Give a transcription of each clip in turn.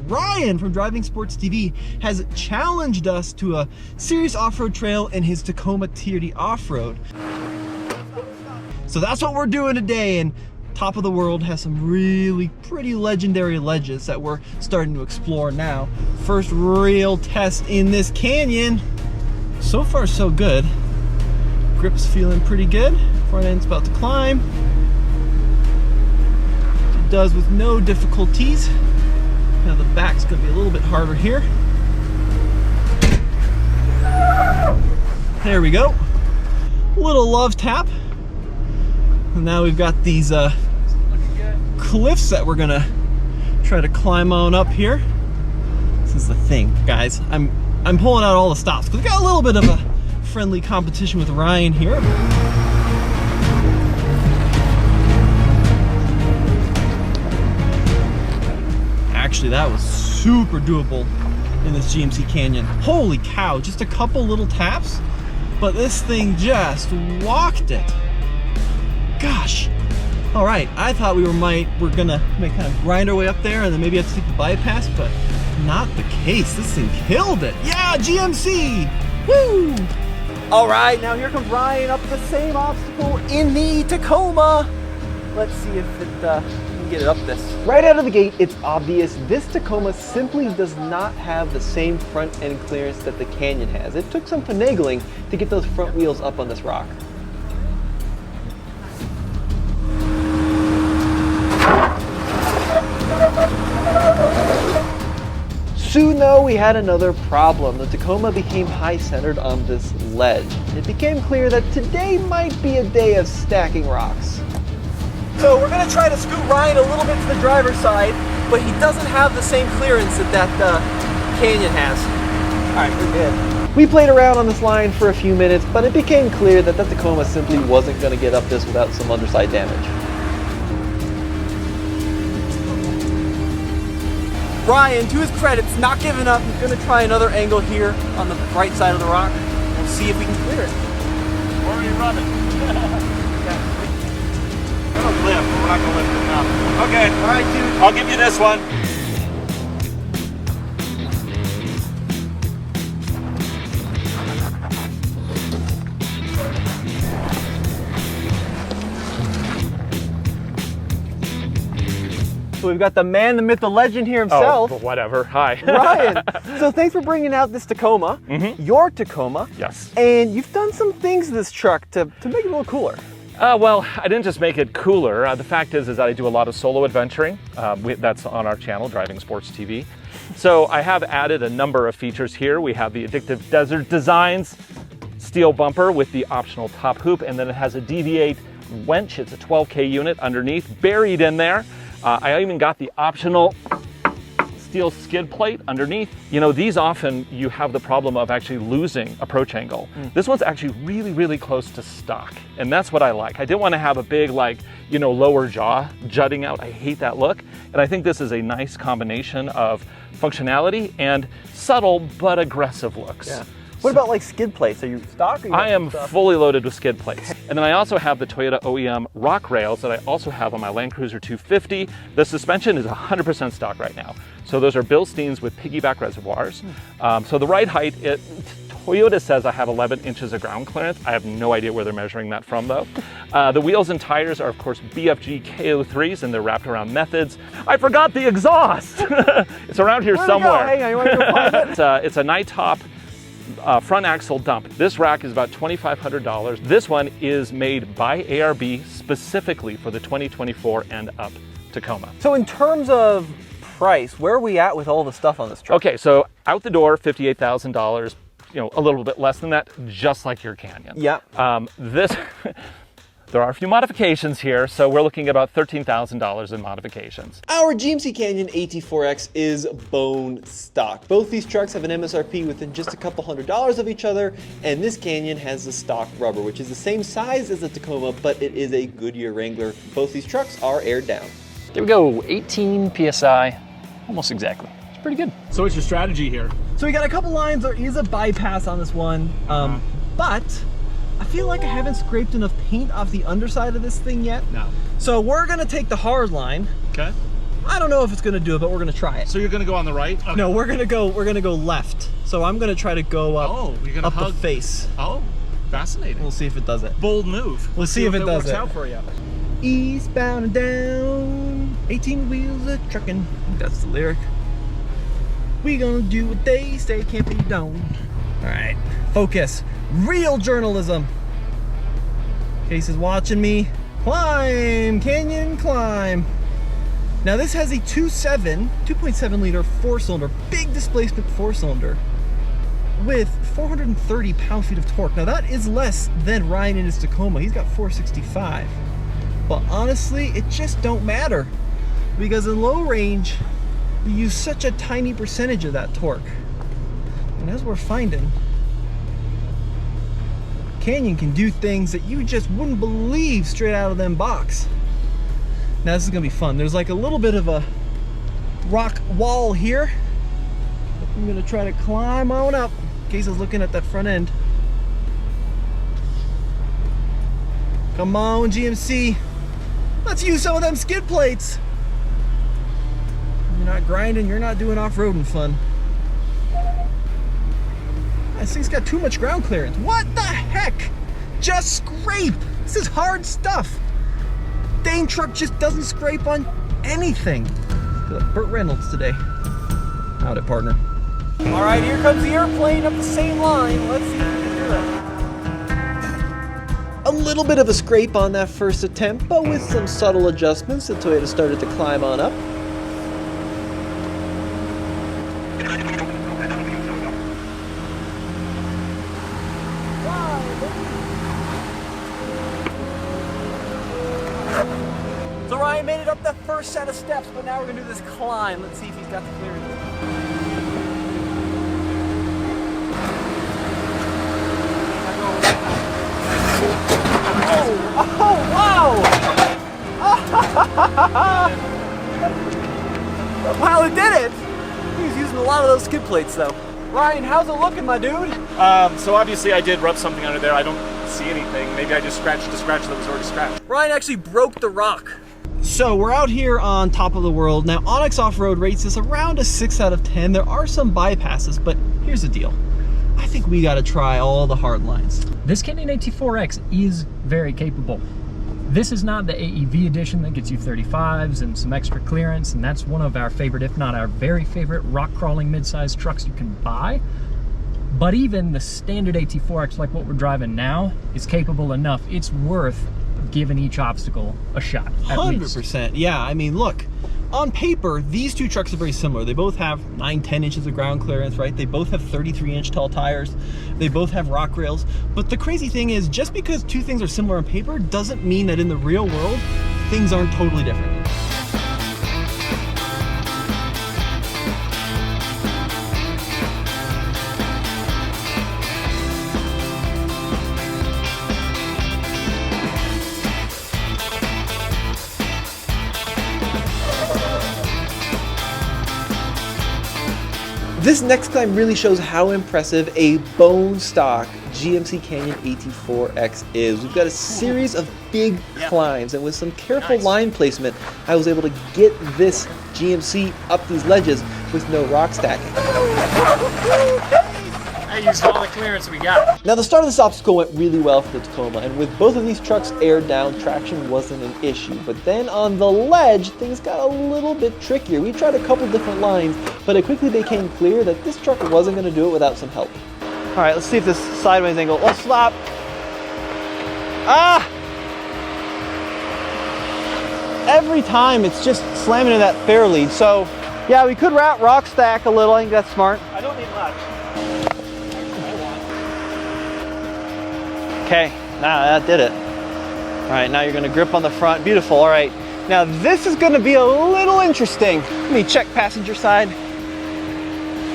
Ryan from Driving Sports TV has challenged us to a serious off-road trail in his Tacoma TRD off-road. So that's what we're doing today, and Top of the World has some really pretty legendary ledges that we're starting to explore now. First real test in this canyon. So far so good. Grip's feeling pretty good. Front end's about to climb. It does with no difficulties. Now the back's gonna be a little bit harder here. There we go. Little love tap. And now we've got these cliffs that we're gonna try to climb on up here. This is the thing, guys. I'm pulling out all the stops because we got a little bit of a friendly competition with Ryan here. Actually, that was super doable in this GMC Canyon. Holy cow, just a couple little taps, but this thing just walked it. Gosh. All right, I thought we're gonna kind of grind our way up there and then maybe have to take the bypass, but not the case. This thing killed it. Yeah, GMC. Woo! All right, now here comes Ryan up the same obstacle in the Tacoma. Let's see if it can get it up this. Right out of the gate, it's obvious this Tacoma simply does not have the same front end clearance that the Canyon has. It took some finagling to get those front wheels up on this rock. Soon though, we had another problem. The Tacoma became high-centered on this ledge. It became clear that today might be a day of stacking rocks. So we're gonna try to scoot Ryan a little bit to the driver's side, but he doesn't have the same clearance that Canyon has. All right, we're good. We played around on this line for a few minutes, but it became clear that the Tacoma simply wasn't gonna get up this without some underside damage. Ryan, to his credit, is not giving up. He's going to try another angle here on the right side of the rock. We'll see if we can clear it. We're already running. It'll lift, but we're not going to lift it now. Okay. All right, dude. I'll give you this one. So we've got the man, the myth, the legend here himself. Oh, whatever. Hi. Ryan. So thanks for bringing out this Tacoma, your Tacoma. Yes. And you've done some things to this truck to make it a little cooler. Well, I didn't just make it cooler. The fact is that I do a lot of solo adventuring. That's on our channel, Driving Sports TV. So I have added a number of features here. We have the Addictive Desert Designs steel bumper with the optional top hoop, and then it has a DV8 winch. It's a 12K unit underneath, buried in there. I even got the optional steel skid plate underneath. You know, these often you have the problem of actually losing approach angle. This one's actually really, really close to stock. And that's what I like. I didn't want to have a big, like, you know, lower jaw jutting out. I hate that look. And I think this is a nice combination of functionality and subtle but aggressive looks. Yeah. What about like skid plates? Are you stock? Or you I am fully loaded with skid plates. And then I also have the Toyota OEM rock rails that I also have on my Land Cruiser 250. The suspension is 100% stock right now. So those are Bilsteins with piggyback reservoirs. So the ride height, Toyota says I have 11 inches of ground clearance. I have no idea where they're measuring that from though. The wheels and tires are of course BFG KO3s and they're wrapped around methods. I forgot the exhaust. It's around here somewhere. Hang on, you want to go find it? It's a night top front axle dump. This rack is about $2,500. This one is made by ARB specifically for the 2024 and up Tacoma. So in terms of price, where are we at with all the stuff on this truck? Okay, so out the door, $58,000. You know, a little bit less than that, just like your Canyon. Yeah. There are a few modifications here, so we're looking at about $13,000 in modifications. Our GMC Canyon AT4X is bone stock. Both these trucks have an MSRP within just a couple $100s of each other, and this Canyon has the stock rubber, which is the same size as the Tacoma, but it is a Goodyear Wrangler. Both these trucks are aired down. There we go, 18 PSI, almost exactly. It's pretty good. So what's your strategy here? So we got a couple lines. There is a bypass on this one, but I feel like I haven't scraped enough paint off the underside of this thing yet. No. So we're gonna take the hard line. Okay. I don't know if it's gonna do it, but we're gonna try it. So you're gonna go on the right? Okay. No, we're gonna go left. So I'm gonna try to go up, you're gonna up hug the face. Oh, fascinating. We'll see if it does it. Bold move. We'll see if it does works it. out for you. Eastbound and down, 18 wheels a truckin'. That's the lyric. We gonna do what they say can't be done. All right, focus. Real journalism. Case is watching me. Climb, Canyon, climb. Now this has a 2.7 liter 4-cylinder, big displacement 4-cylinder with 430 pound-feet of torque. Now that is less than Ryan in his Tacoma. He's got 465. But honestly, it just don't matter because in low range, you use such a tiny percentage of that torque. And as we're finding, Canyon can do things that you just wouldn't believe straight out of them box. Now this is gonna be fun. There's like a little bit of a rock wall here. I'm gonna try to climb on up in case I was looking at that front end. Come on, GMC. Let's use some of them skid plates. You're not grinding, you're not doing off-roading fun. This thing's got too much ground clearance. What the heck? Just scrape. This is hard stuff. Dang truck just doesn't scrape on anything. Feel like Burt Reynolds today. Howdy, partner. All right, here comes the airplane up the same line. Let's see if we can do it. A little bit of a scrape on that first attempt, but with some subtle adjustments, the Toyota started to climb on up. So Ryan made it up that first set of steps, but now we're gonna do this climb. Let's see if he's got the clearance. Oh, wow! Wow, it did it! He's using a lot of those skid plates though. Ryan, how's it looking, my dude? So obviously I did rub something under there. I don't see anything. Maybe I just scratched a scratch that was already scratched. Ryan actually broke the rock. So we're out here on top of the world. Now Onyx Off-Road rates this around a 6 out of 10. There are some bypasses, but here's the deal. I think we gotta try all the hard lines. This Canyon AT4X is very capable. This is not the AEV edition that gets you 35s and some extra clearance, and that's one of our favorite, if not our very favorite, rock crawling mid-sized trucks you can buy. But even the standard AT4X, like what we're driving now, is capable enough. It's worth giving each obstacle a shot, at 100%. Yeah, I mean, look, on paper, these two trucks are very similar. They both have 9-10 inches of ground clearance, right? They both have 33-inch tall tires. They both have rock rails. But the crazy thing is, just because two things are similar on paper doesn't mean that in the real world, things aren't totally different. This next climb really shows how impressive a bone stock GMC Canyon AT4X is. We've got a series of big climbs, and with some careful line placement, I was able to get this GMC up these ledges with no rock stacking. I used all the clearance we got. Now the start of this obstacle went really well for the Tacoma, and with both of these trucks aired down, traction wasn't an issue. But then on the ledge, things got a little bit trickier. We tried a couple different lines, but it quickly became clear that this truck wasn't going to do it without some help. All right, let's see if this sideways angle will slap. Ah! Every time it's just slamming in that fair lead. So yeah, we could rock stack a little. I think that's smart. I don't need much. Okay, now that did it. All right, now you're gonna grip on the front. Beautiful, all right. Now this is gonna be a little interesting. Let me check passenger side.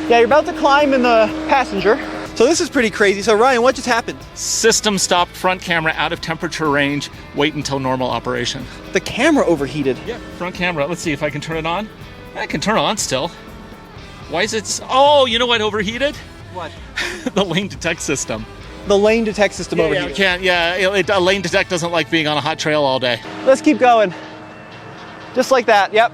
Yeah, you're about to climb in the passenger. So this is pretty crazy. So Ryan, what just happened? System stopped, front camera out of temperature range. Wait until normal operation. The camera overheated. Yeah, front camera. Let's see if I can turn it on. I can turn it on still. Why is it? Oh, you know what overheated? What? The lane detect system. The lane detect system overheated. A lane detect doesn't like being on a hot trail all day. Let's keep going. Just like that, yep.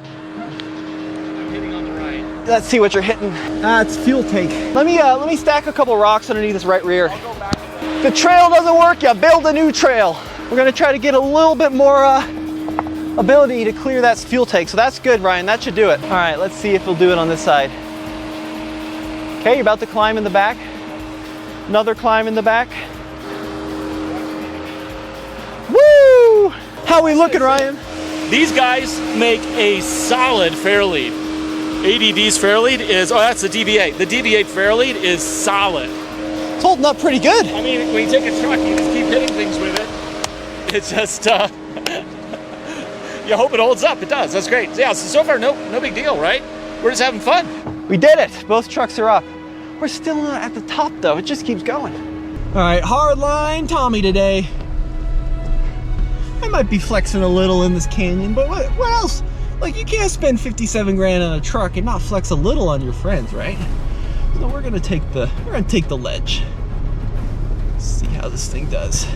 let's see what you're hitting. It's fuel tank. Let me stack a couple rocks underneath this right rear. I'll go back to that. If the trail doesn't work, you build a new trail. We're gonna try to get a little bit more ability to clear that fuel tank. So that's good, Ryan, that should do it. All right, let's see if we'll do it on this side. Okay, you're about to climb in the back. Another climb in the back. Woo! How we looking, Ryan? These guys make a solid fair lead. ADD's fair lead is, oh, that's the DB8. The DB8 fair lead is solid. It's holding up pretty good. I mean, when you take a truck, you just keep hitting things with it. It's just, you hope it holds up. It does. That's great. Yeah, so far, no big deal, right? We're just having fun. We did it. Both trucks are up. We're still at the top, though. It just keeps going. All right, hard line Tommy today. I might be flexing a little in this canyon, but what else? Like, you can't spend 57 grand on a truck and not flex a little on your friends, right? So we're gonna take the ledge. Let's see how this thing does.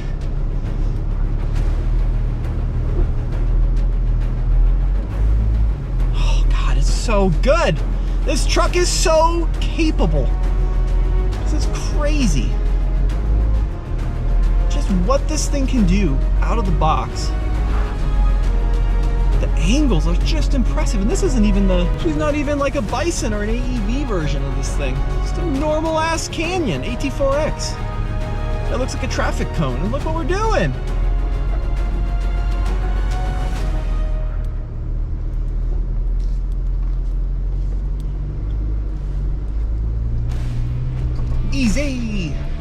Oh God, it's so good. This truck is so capable. This is crazy. Just what this thing can do out of the box. The angles are just impressive, and this isn't even she's not even like a Bison or an AEV version of this thing. Just a normal ass Canyon AT4X. That looks like a traffic cone, and look what we're doing.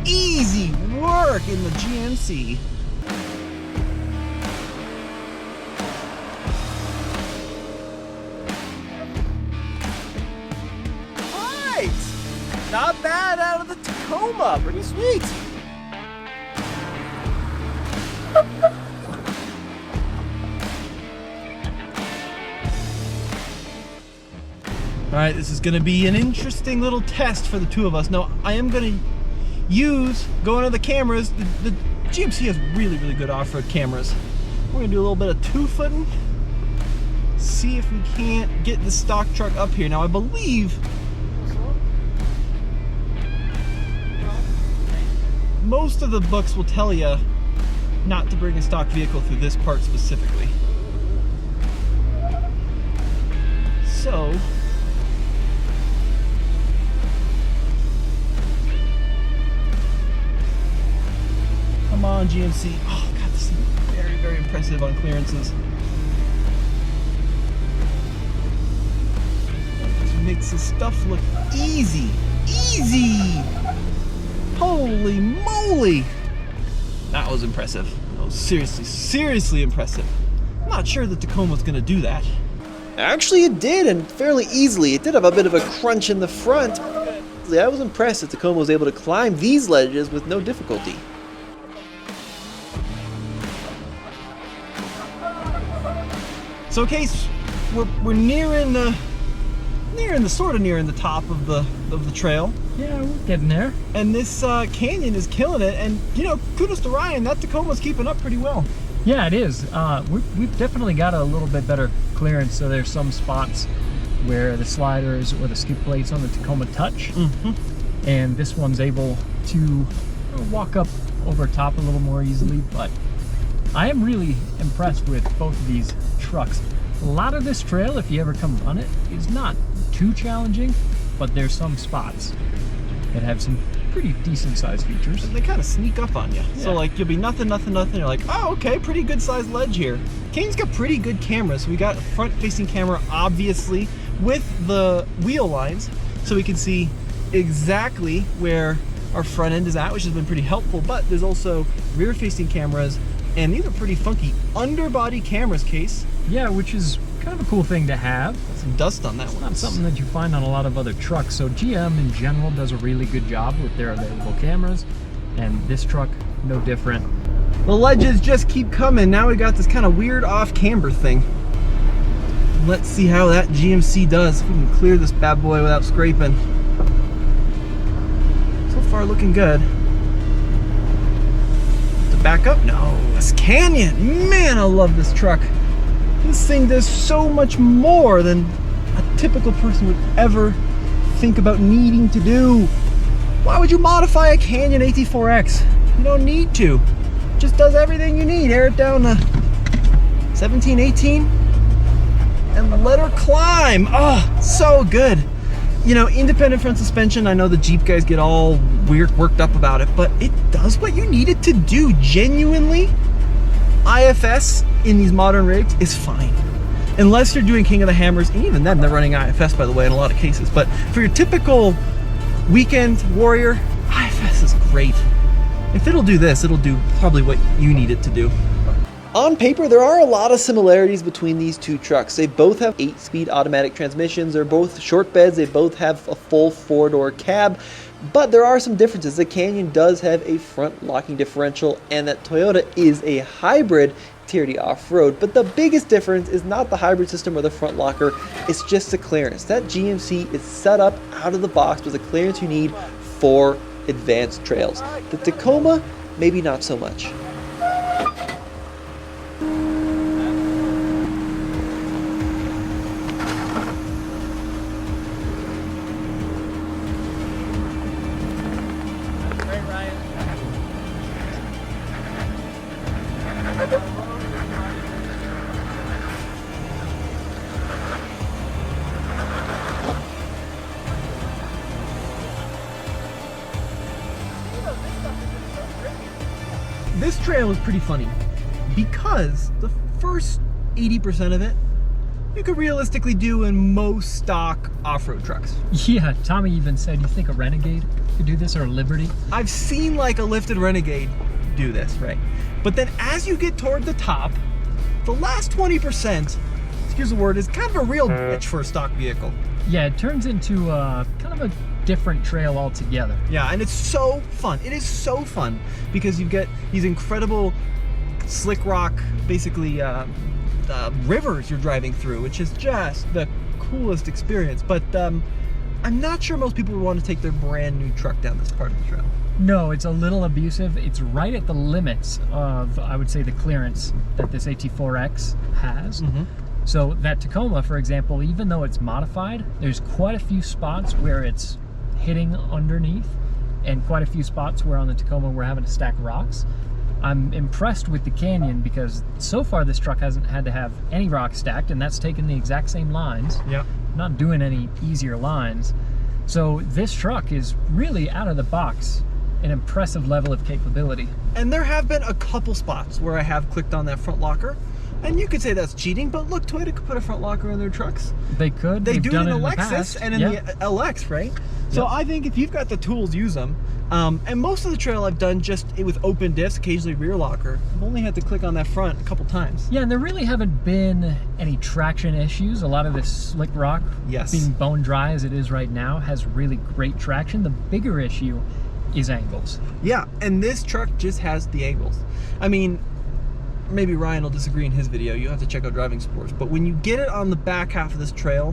Easy work in the GMC. Right, not bad out of the Tacoma, pretty sweet. All right, this is gonna be an interesting little test for the two of us. Now, I am gonna going to the cameras. The GMC has really good off-road cameras. We're gonna do a little bit of two-footing. See if we can't get the stock truck up here. Now, I believe most of the books will tell you not to bring a stock vehicle through this part specifically. So, come on, GMC. Oh God, this is very impressive on clearances. Just makes this stuff look easy. Holy moly. That was impressive. That was seriously impressive. I'm not sure the Tacoma's gonna do that. Actually, it did, and fairly easily. It did have a bit of a crunch in the front. I was impressed that Tacoma was able to climb these ledges with no difficulty. So, Case, we're nearing the top of the trail. Yeah, we're getting there. And this canyon is killing it. And you know, kudos to Ryan. That Tacoma's keeping up pretty well. Yeah, it is. We've definitely got a little bit better clearance. So there's some spots where the sliders or the skid plates on the Tacoma touch, and this one's able to walk up over top a little more easily. But I am really impressed with both of these trucks. A lot of this trail, if you ever come run it, is not too challenging, but there's some spots that have some pretty decent sized features. They kind of sneak up on you. Yeah. So like you'll be nothing. You're like, oh, okay, pretty good sized ledge here. Canyon's got pretty good cameras. We got a front facing camera, obviously, with the wheel lines, so we can see exactly where our front end is at, which has been pretty helpful. But there's also rear facing cameras, and these are pretty funky underbody cameras, Case. Yeah, which is kind of a cool thing to have. Some dust on that one. Not something that you find on a lot of other trucks. So GM in general does a really good job with their available cameras, and this truck no different. The ledges just keep coming. Now we got this kind of weird off camber thing. Let's see how that GMC does. If we can clear this bad boy without scraping. So far looking good. To back up? No, this Canyon. Man, I love this truck. This thing does so much more than a typical person would ever think about needing to do. Why would you modify a Canyon AT4X? You don't need to. It just does everything you need. Air it down to 17, 18, and let her climb. Oh, so good. You know, independent front suspension, I know the Jeep guys get all worked up about it, but it does what you need it to do. Genuinely, IFS in these modern rigs is fine. Unless you're doing King of the Hammers, and even then they're running IFS, by the way, in a lot of cases. But for your typical weekend warrior, IFS is great. If it'll do this, it'll do probably what you need it to do. On paper, there are a lot of similarities between these two trucks. They both have 8-speed automatic transmissions, they're both short beds, they both have a full 4-door cab, but there are some differences. The Canyon does have a front locking differential, and that Toyota is a hybrid TRD off-road. But the biggest difference is not the hybrid system or the front locker, it's just the clearance. That GMC is set up out of the box with the clearance you need for advanced trails. The Tacoma, maybe not so much. This trail is pretty funny because the first 80% of it you could realistically do in most stock off-road trucks. Yeah, Tommy even said, you think a Renegade could do this, or a Liberty? I've seen like a lifted Renegade do this, right? But then as you get toward the top, the last 20%, excuse the word, is kind of a real bitch for a stock vehicle. Yeah, it turns into kind of a different trail altogether. Yeah, and it's so fun. It is so fun because you get these incredible slick rock, basically rivers you're driving through, which is just the coolest experience. But I'm not sure most people would want to take their brand new truck down this part of the trail. No, it's a little abusive. It's right at the limits of, I would say, the clearance that this AT4X has. Mm-hmm. So that Tacoma, for example, even though it's modified, there's quite a few spots where it's hitting underneath, and quite a few spots where on the Tacoma we're having to stack rocks. I'm impressed with the Canyon because so far this truck hasn't had to have any rock stacked, and that's taken the exact same lines. Yeah. Not doing any easier lines. So this truck is really out of the box an impressive level of capability. And there have been a couple spots where I have clicked on that front locker, and you could say that's cheating, but look, Toyota could put a front locker in their trucks. They could. They do it in the Lexus past. and in the LX, right? So I think if you've got the tools, use them. And most of the trail I've done just with open diffs, occasionally rear locker. I've only had to click on that front a couple times. Yeah, and there really haven't been any traction issues. A lot of this slick rock, being bone dry as it is right now, has really great traction. The bigger issue is angles. Yeah, and this truck just has the angles. I mean, maybe Ryan will disagree in his video. You have to check out Driving Sports. But when you get it on the back half of this trail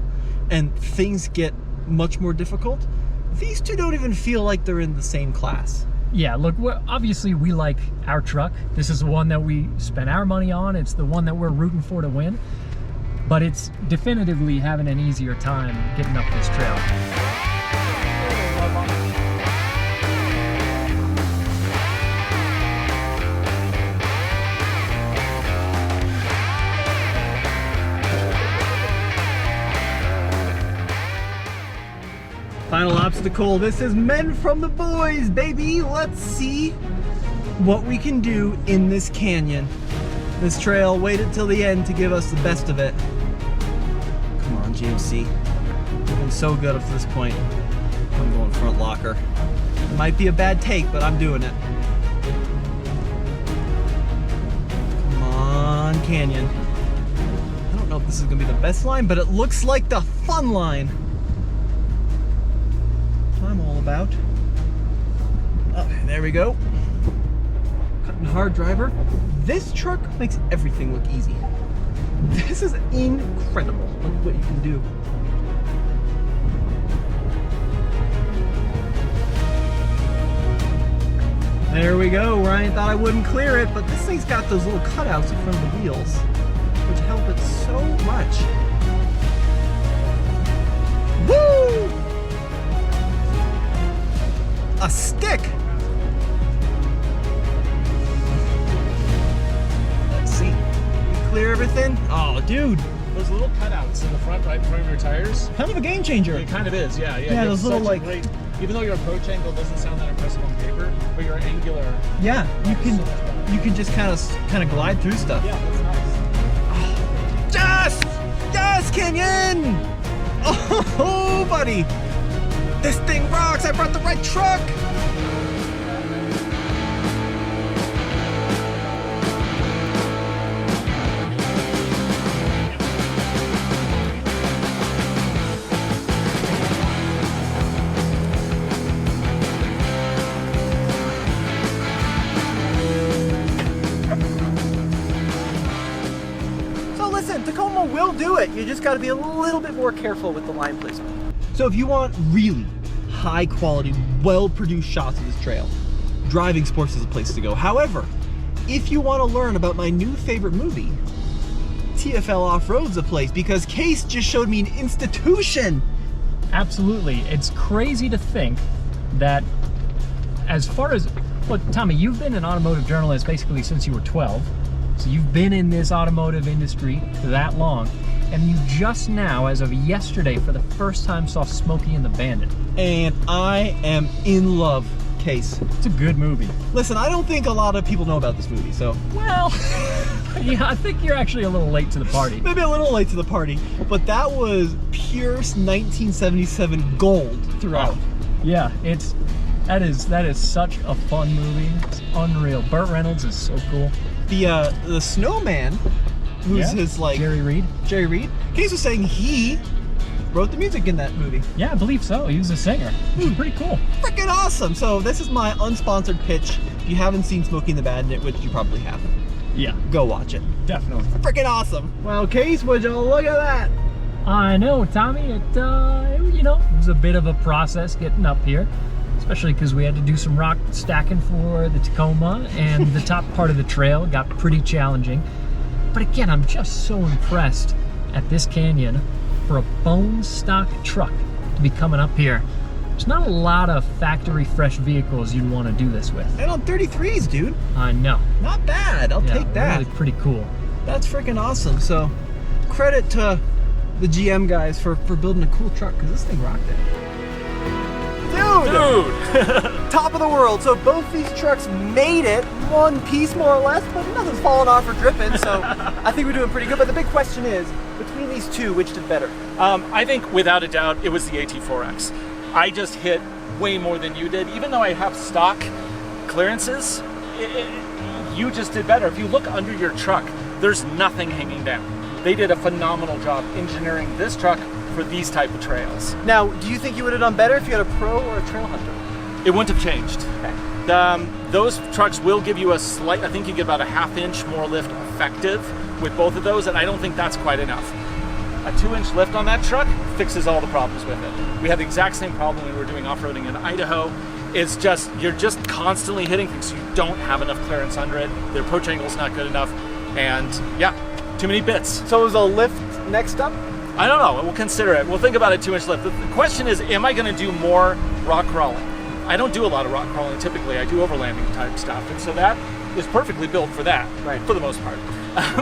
and things get much more difficult, these two don't even feel like they're in the same class. Yeah, look, obviously we like our truck. This is the one that we spent our money on. It's the one that we're rooting for to win. But it's definitively having an easier time getting up this trail. Final obstacle. This is Men from the Boys, baby. Let's see what we can do in this canyon. This trail waited till the end to give us the best of it. Come on, GMC. You've been so good up to this point. I'm going front locker. It might be a bad take, but I'm doing it. Come on, Canyon. I don't know if this is going to be the best line, but it looks like the fun line. I'm all about. Oh, there we go. Cutting hard driver. This truck makes everything look easy. This is incredible. Look what you can do. There we go. Ryan thought I wouldn't clear it, but this thing's got those little cutouts in front of the wheels, which help it so much. Woo! A stick. Let's see. We clear everything. Oh, dude. Those little cutouts in the front, right in front of your tires. Kind of a game changer. It kind of is, yeah. Yeah, You those have little, such a like- great, even though your approach angle doesn't sound that impressive on paper, but your angular. Yeah, you can just kind of glide through stuff. Yeah, that's nice. Yes, Canyon. Oh, buddy. This thing rocks. I brought the right truck. Listen, Tacoma will do it. You just got to be a little bit more careful with the line placement. So if you want really high quality, well produced shots of this trail, Driving Sports is a place to go. However, if you want to learn about my new favorite movie, TFL Off-Road's a place, because Case just showed me an institution. Absolutely. It's crazy to think that as far as, look, Tommy, you've been an automotive journalist basically since you were 12. So you've been in this automotive industry that long, and you just now, as of yesterday, for the first time saw Smokey and the Bandit. And I am in love, Case. It's a good movie. Listen, I don't think a lot of people know about this movie, so Well, yeah, I think you're actually a little late to the party. maybe a little late to the party, but that was pure 1977 gold throughout. Yeah, that is such a fun movie. It's unreal. Burt Reynolds is so cool. The snowman, who's Yeah, his like Jerry Reed. Jerry Reed. Case was saying he wrote the music in that movie. Yeah, I believe so. He was a singer, which is pretty cool. Freaking awesome! So this is my unsponsored pitch. If you haven't seen Smokey and the Bandit, which you probably haven't, Yeah, go watch it. definitely. Freaking awesome! Well, Case, would you look at that? I know, Tommy. It was a bit of a process getting up here, especially because we had to do some rock stacking for the Tacoma, and the top part of the trail got pretty challenging. But again, I'm just so impressed at this canyon for a bone stock truck to be coming up here. There's not a lot of factory fresh vehicles you'd want to do this with. And on 33s, dude. I know. Not bad. I'll Yeah, take that. Really pretty cool. That's freaking awesome. So, credit to the GM guys for building a cool truck, because this thing rocked it. Dude! Top of the world. So both these trucks made it, one piece more or less, but nothing's falling off or dripping, so I think we're doing pretty good. But the big question is, between these two, which did better? I think without a doubt it was the AT4X. I just hit way more than you did. Even though I have stock clearances, you just did better. If you look under your truck, there's nothing hanging down. They did a phenomenal job engineering this truck for these type of trails. Now, do you think you would have done better if you had a Pro or a Trail Hunter? It wouldn't have changed. Okay. Those trucks will give you a slight, I think you get about a ½ inch more lift effective with both of those, and I don't think that's quite enough. A 2-inch lift on that truck fixes all the problems with it. We had the exact same problem when we were doing off-roading in Idaho. It's just, you're just constantly hitting things, so you don't have enough clearance under it. The approach angle's not good enough, and yeah, too many bits. So is a lift next up? I don't know, we'll consider it. We'll think about a 2-inch lift. The question is, am I gonna do more rock crawling? I don't do a lot of rock crawling typically. I do overlanding type stuff, and so that is perfectly built for that, right, for the most part.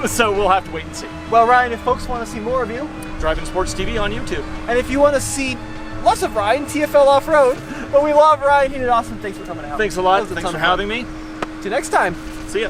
So we'll have to wait and see. Well, Ryan, if folks want to see more of you, Driving Sports TV on YouTube. And if you want to see lots of Ryan, TFL Off-Road, but we love Ryan. He did awesome. Thanks for coming out. Thanks a lot. Thanks for having me. Till next time. See ya.